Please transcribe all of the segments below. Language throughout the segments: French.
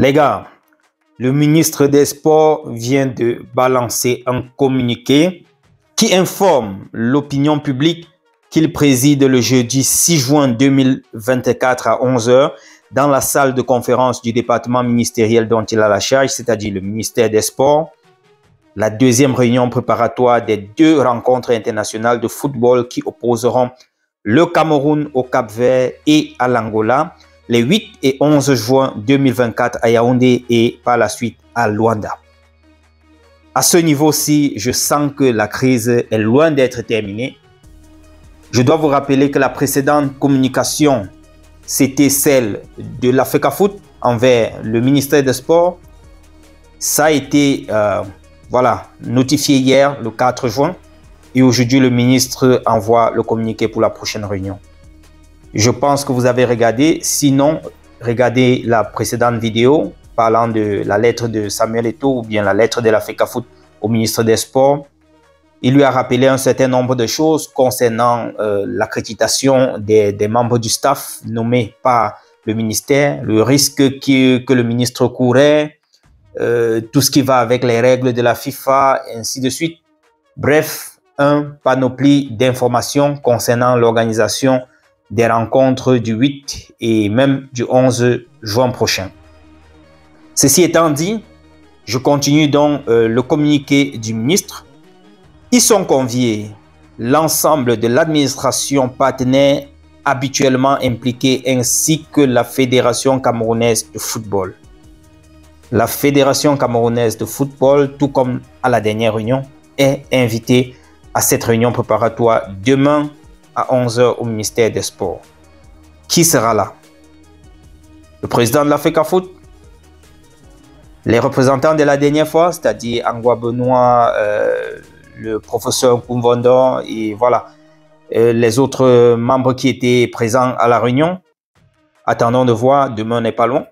Les gars, le ministre des Sports vient de balancer un communiqué qui informe l'opinion publique qu'il préside le jeudi 6 juin 2024 à 11 h dans la salle de conférence du département ministériel dont il a la charge, c'est-à-dire le ministère des Sports, la deuxième réunion préparatoire des deux rencontres internationales de football qui opposeront le Cameroun au Cap-Vert et à l'Angola les 8 et 11 juin 2024 à Yaoundé et par la suite à Luanda. À ce niveau-ci, je sens que la crise est loin d'être terminée. Je dois vous rappeler que la précédente communication, c'était celle de la FECAFOOT envers le ministère des Sports. Ça a été notifié hier, le 4 juin. Et aujourd'hui, le ministre envoie le communiqué pour la prochaine réunion. Je pense que vous avez regardé. Sinon, regardez la précédente vidéo parlant de la lettre de Samuel Eto'o ou bien la lettre de la FECAFOOT au ministre des Sports. Il lui a rappelé un certain nombre de choses concernant l'accréditation des membres du staff nommés par le ministère, le risque que le ministre courait, tout ce qui va avec les règles de la FIFA, et ainsi de suite. Bref, un panoplie d'informations concernant l'organisation des rencontres du 8 et même du 11 juin prochain. Ceci étant dit, je continue donc le communiqué du ministre. Ils sont conviés l'ensemble de l'administration partenaire habituellement impliquée ainsi que la Fédération camerounaise de football. La Fédération camerounaise de football, tout comme à la dernière réunion, est invitée à cette réunion préparatoire demain à 11 h au ministère des Sports. Qui sera là? Le président de la FECAFOOT, les représentants de la dernière fois, c'est-à-dire Angwa Benoît, le professeur Koumvondor et les autres membres qui étaient présents à la réunion. Attendons de voir, demain n'est pas loin.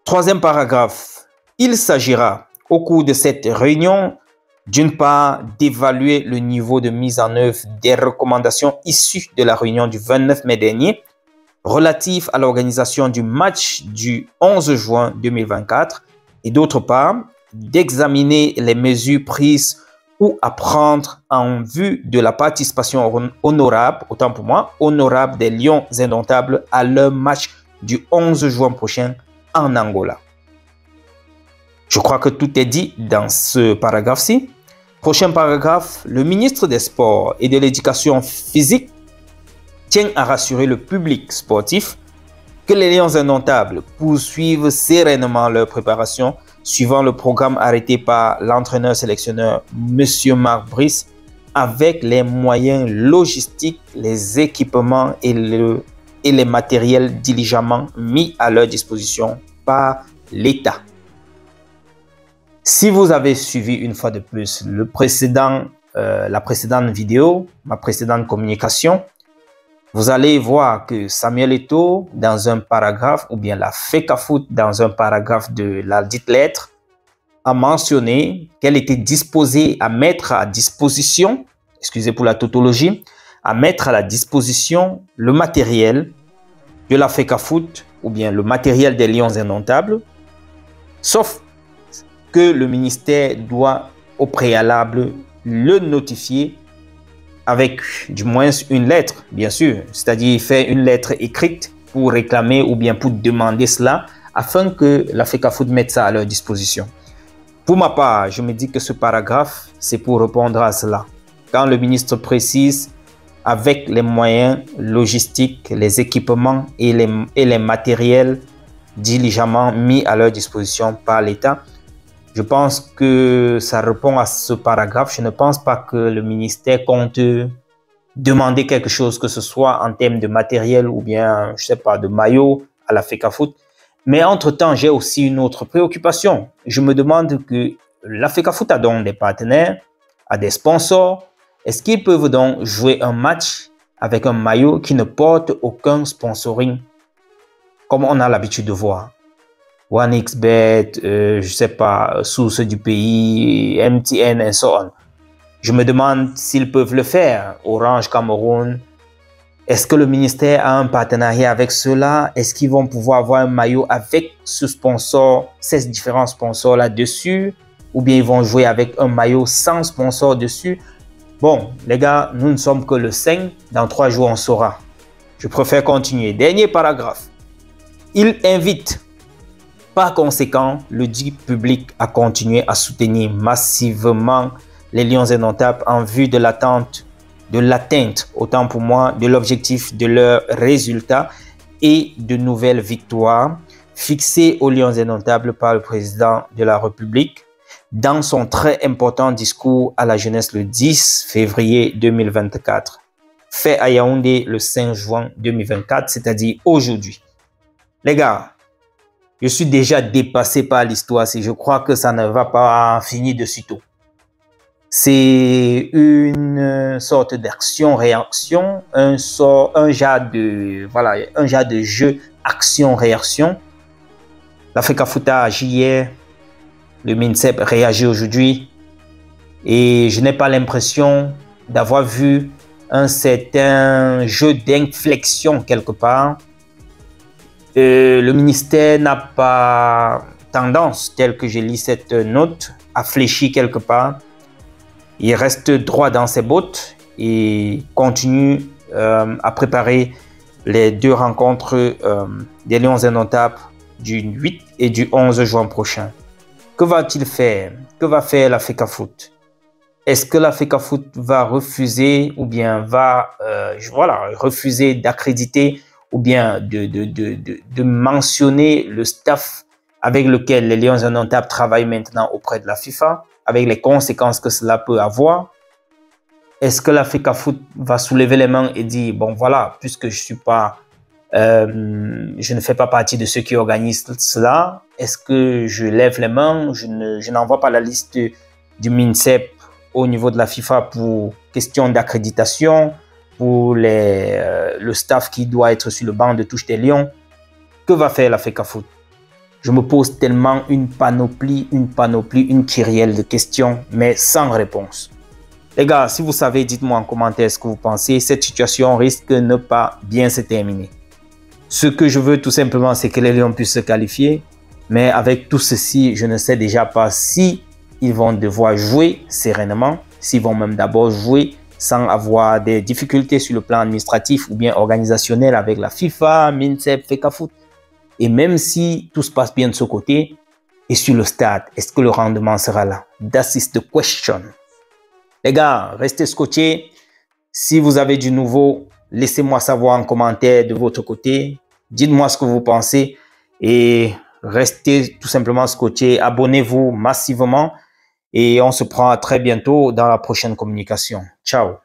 Troisième paragraphe, il s'agira au cours de cette réunion d'une part d'évaluer le niveau de mise en œuvre des recommandations issues de la réunion du 29 mai dernier relative à l'organisation du match du 11 juin 2024 et d'autre part d'examiner les mesures prises ou à prendre en vue de la participation honorable, autant pour moi, honorable des Lions indomptables à leur match du 11 juin prochain en Angola. Je crois que tout est dit dans ce paragraphe-ci. Prochain paragraphe, le ministre des Sports et de l'Éducation physique tient à rassurer le public sportif que les Lions indomptables poursuivent sereinement leur préparation suivant le programme arrêté par l'entraîneur-sélectionneur M. Marc Brice avec les moyens logistiques, les équipements et les matériels diligemment mis à leur disposition par l'État. Si vous avez suivi une fois de plus la précédente vidéo, ma précédente communication, vous allez voir que Samuel Eto'o, dans un paragraphe, ou bien la FECAFOOT, dans un paragraphe de la dite lettre, a mentionné qu'elle était disposée à mettre à disposition, excusez pour la tautologie, à mettre à la disposition le matériel de la FECAFOOT, ou bien le matériel des Lions indomptables, sauf que le ministère doit au préalable le notifier avec du moins une lettre, bien sûr. C'est-à-dire faire une lettre écrite pour réclamer ou bien pour demander cela afin que la FECAFOOT mette ça à leur disposition. Pour ma part, je me dis que ce paragraphe, c'est pour répondre à cela. Quand le ministre précise avec les moyens logistiques, les équipements et les matériels diligemment mis à leur disposition par l'État, je pense que ça répond à ce paragraphe. Je ne pense pas que le ministère compte demander quelque chose que ce soit en termes de matériel ou bien, je sais pas, de maillot à la FECAFOOT. Mais entre-temps, j'ai aussi une autre préoccupation. Je me demande que la FECAFOOT a donc des partenaires, a des sponsors. Est-ce qu'ils peuvent donc jouer un match avec un maillot qui ne porte aucun sponsoring, comme on a l'habitude de voir? OneXBet, je sais pas, Source du pays, MTN et so on. Je me demande s'ils peuvent le faire. Orange Cameroun, Est-ce que le ministère a un partenariat avec ceux-là? Est-ce qu'ils vont pouvoir avoir un maillot avec ce sponsor, ces différents sponsors là-dessus? Ou bien ils vont jouer avec un maillot sans sponsor dessus? Bon, les gars, nous ne sommes que le 5. Dans 3 jours, on saura. Je préfère continuer. Dernier paragraphe. Il invite, par conséquent, le dit public à continuer à soutenir massivement les Lions indomptables en vue de l'atteinte, autant pour moi, de l'objectif de leurs résultats et de nouvelles victoires fixées aux Lions indomptables par le président de la République dans son très important discours à la jeunesse le 10 février 2024, fait à Yaoundé le 5 juin 2024, c'est-à-dire aujourd'hui. Les gars, je suis déjà dépassé par l'histoire, si je crois que ça ne va pas finir de sitôt. C'est une sorte d'action-réaction, un genre de jeu action-réaction. La FECAFOOT a agi hier, le MINSEP réagit aujourd'hui et je n'ai pas l'impression d'avoir vu un certain jeu d'inflexion quelque part. Le ministère n'a pas tendance, telle que je lis cette note, à fléchir quelque part. Il reste droit dans ses bottes et continue à préparer les 2 rencontres des Lions indomptables du 8 et du 11 juin prochain. Que va-t-il faire? Que va faire la FECAFOOT? Est-ce que la FECAFOOT va refuser ou bien va refuser d'accréditer ou bien de mentionner le staff avec lequel les Lions indomptables travaillent maintenant auprès de la FIFA, avec les conséquences que cela peut avoir? Est-ce que la FECAFOOT va soulever les mains et dire, bon voilà, puisque je ne fais pas partie de ceux qui organisent cela, est-ce que je lève les mains, je n'envoie pas la liste du MINSEP au niveau de la FIFA pour question d'accréditation, pour le staff qui doit être sur le banc de touche des Lions? Que va faire la FECAFOOT? Je me pose tellement une panoplie, une kyrielle de questions, mais sans réponse. Les gars, si vous savez, dites-moi en commentaire ce que vous pensez. Cette situation risque de ne pas bien se terminer. Ce que je veux tout simplement, c'est que les Lions puissent se qualifier. Mais avec tout ceci, je ne sais déjà pas si ils vont devoir jouer sereinement, s'ils vont même d'abord jouer sans avoir des difficultés sur le plan administratif ou bien organisationnel avec la FIFA, MINSEP, FECAFOOT. Et même si tout se passe bien de ce côté, et sur le stade, est-ce que le rendement sera là? That is the question. Les gars, restez scotchés. Si vous avez du nouveau, laissez-moi savoir en commentaire de votre côté. Dites-moi ce que vous pensez et restez tout simplement scotchés. Abonnez-vous massivement et on se prend à très bientôt dans la prochaine communication. Ciao.